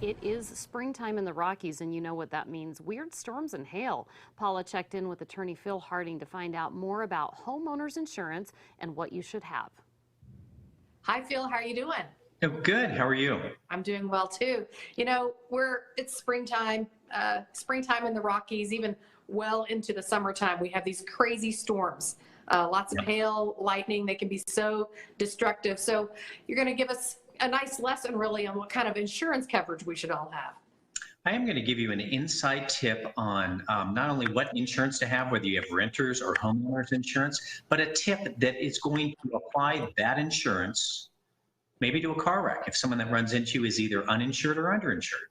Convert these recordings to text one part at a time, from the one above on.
It is springtime in the Rockies, and you know what that means. Weird storms and hail. Paula checked in with attorney Phil Harding to find out more about homeowners insurance and what you should have. Hi, Phil. How are you doing? Oh, good. How are you? I'm doing well too. It's springtime in the Rockies, even well into the summertime. We have these crazy storms, lots of Yeah. hail, lightning. They can be so destructive. So you're going to give us a nice lesson, really, on what kind of insurance coverage we should all have. I am going to give you an inside tip on not only what insurance to have, whether you have renters or homeowners insurance, but a tip that is going to apply that insurance maybe to a car wreck if someone that runs into you is either uninsured or underinsured.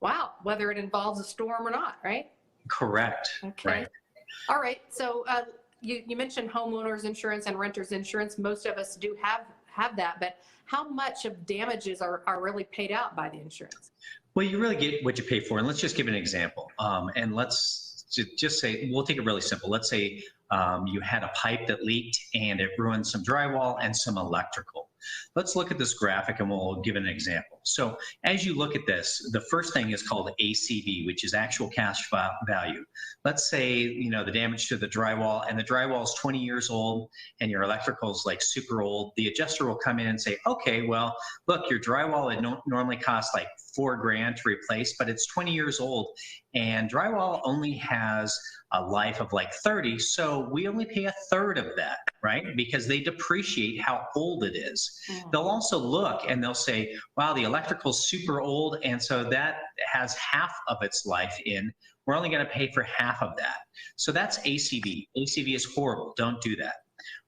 Wow, whether it involves a storm or not, right? Correct. Okay. Right. All right. So you mentioned homeowners insurance and renters insurance. Most of us do have that, but how much of damages are really paid out by the insurance? Well, you really get what you pay for. And let's just give an example. And let's just say, we'll take it really simple. Let's say you had a pipe that leaked and it ruined some drywall and some electrical. Let's look at this graphic and we'll give an example. So as you look at this, the first thing is called ACV, which is actual cash value. Let's say, the damage to the drywall, and the drywall is 20 years old and your electrical is like super old. The adjuster will come in and say, okay, well, look, your drywall, it normally costs like $4,000 to replace, but it's 20 years old and drywall only has a life of like 30. So we only pay a third of that, right? Because they depreciate how old it is. Mm. They'll also look and they'll say, wow, the electrical's super old. And so that has half of its life in. We're only going to pay for half of that. So that's ACV. ACV is horrible. Don't do that,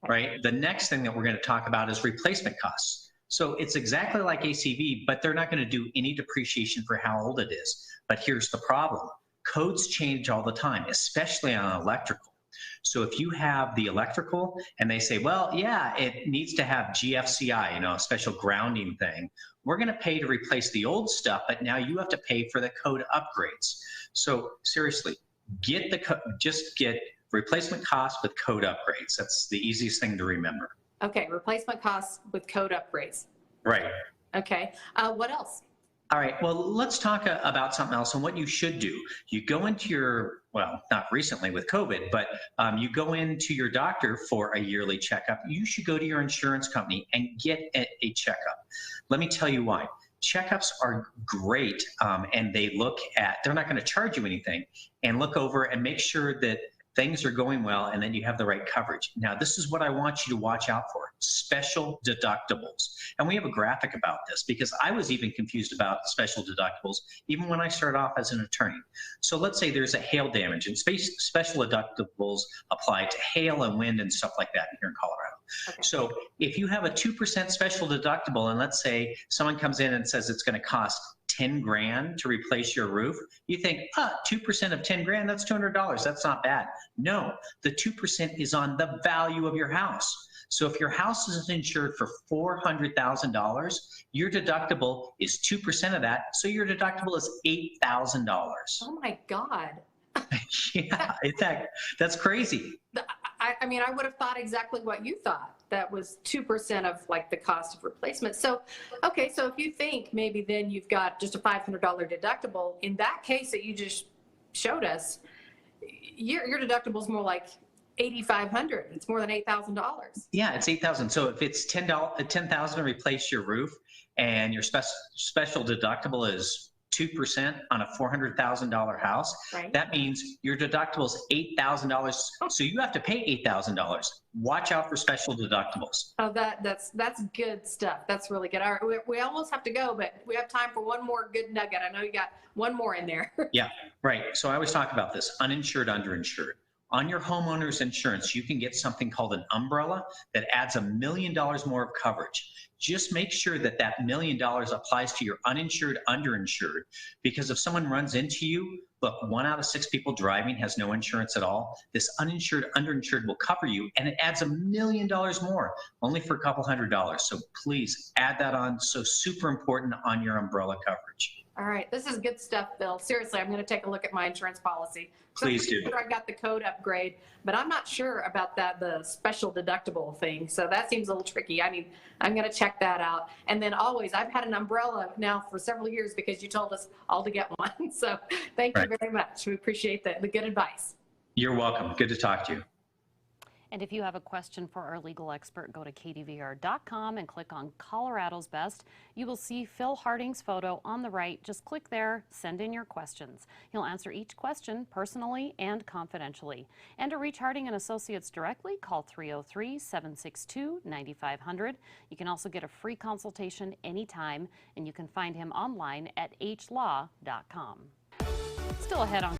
right? The next thing that we're going to talk about is replacement costs. So it's exactly like ACV, but they're not going to do any depreciation for how old it is. But here's the problem. Codes change all the time, especially on electrical. So if you have the electrical and they say, well, yeah, it needs to have GFCI, a special grounding thing, we're going to pay to replace the old stuff, but now you have to pay for the code upgrades. So seriously, just get replacement costs with code upgrades. That's the easiest thing to remember. Okay, replacement costs with code upgrades. Right. Okay, what else? All right, well, let's talk about something else and what you should do. You go into not recently with COVID, but you go into your doctor for a yearly checkup. You should go to your insurance company and get a checkup. Let me tell you why. Checkups are great, and they're not going to charge you anything, and look over and make sure that things are going well and then you have the right coverage. Now, this is what I want you to watch out for: special deductibles. And we have a graphic about this because I was even confused about special deductibles even when I started off as an attorney. So let's say there's a hail damage, and special deductibles apply to hail and wind and stuff like that here in Colorado. Okay. So if you have a 2% special deductible, and let's say someone comes in and says it's going to cost $10,000 to replace your roof, you think, 2% of $10,000, that's $200. That's not bad. No, the 2% is on the value of your house. So if your house is insured for $400,000, your deductible is 2% of that. So your deductible is $8,000. Oh my God. Yeah, that's crazy. I would have thought exactly what you thought. That was 2% of like the cost of replacement. So, okay, so if you think maybe then you've got just a $500 deductible, in that case that you just showed us, your deductible is more like $8,500. It's more than $8,000. Yeah, it's $8,000. So if it's $10,000 to replace your roof, and your special deductible is 2% on a $400,000 house, Right. That means your deductible is $8,000. So you have to pay $8,000. Watch out for special deductibles. Oh, that's good stuff. That's really good. All right, we almost have to go, but we have time for one more good nugget. I know you got one more in there. Yeah, right. So I always talk about this: uninsured, underinsured. On your homeowner's insurance, you can get something called an umbrella that adds $1 million more of coverage. Just make sure that that $1 million applies to your uninsured, underinsured, because if someone runs into you, look, 1 out of 6 people driving has no insurance at all. This uninsured, underinsured will cover you, and it adds $1 million more, only for a couple $100. So please add that on. So super important on your umbrella coverage. All right, this is good stuff, Bill. Seriously, I'm going to take a look at my insurance policy. So Please do. I got the code upgrade, but I'm not sure about the special deductible thing. So that seems a little tricky. I'm going to check that out. And then always, I've had an umbrella now for several years because you told us all to get one. So thank you very much. We appreciate the good advice. You're welcome. Good to talk to you. And if you have a question for our legal expert, go to kdvr.com and click on Colorado's Best. You will see Phil Harding's photo on the right. Just click there, send in your questions. He'll answer each question personally and confidentially. And to reach Harding and Associates directly, call 303-762-9500. You can also get a free consultation anytime, and you can find him online at hlaw.com. Still ahead on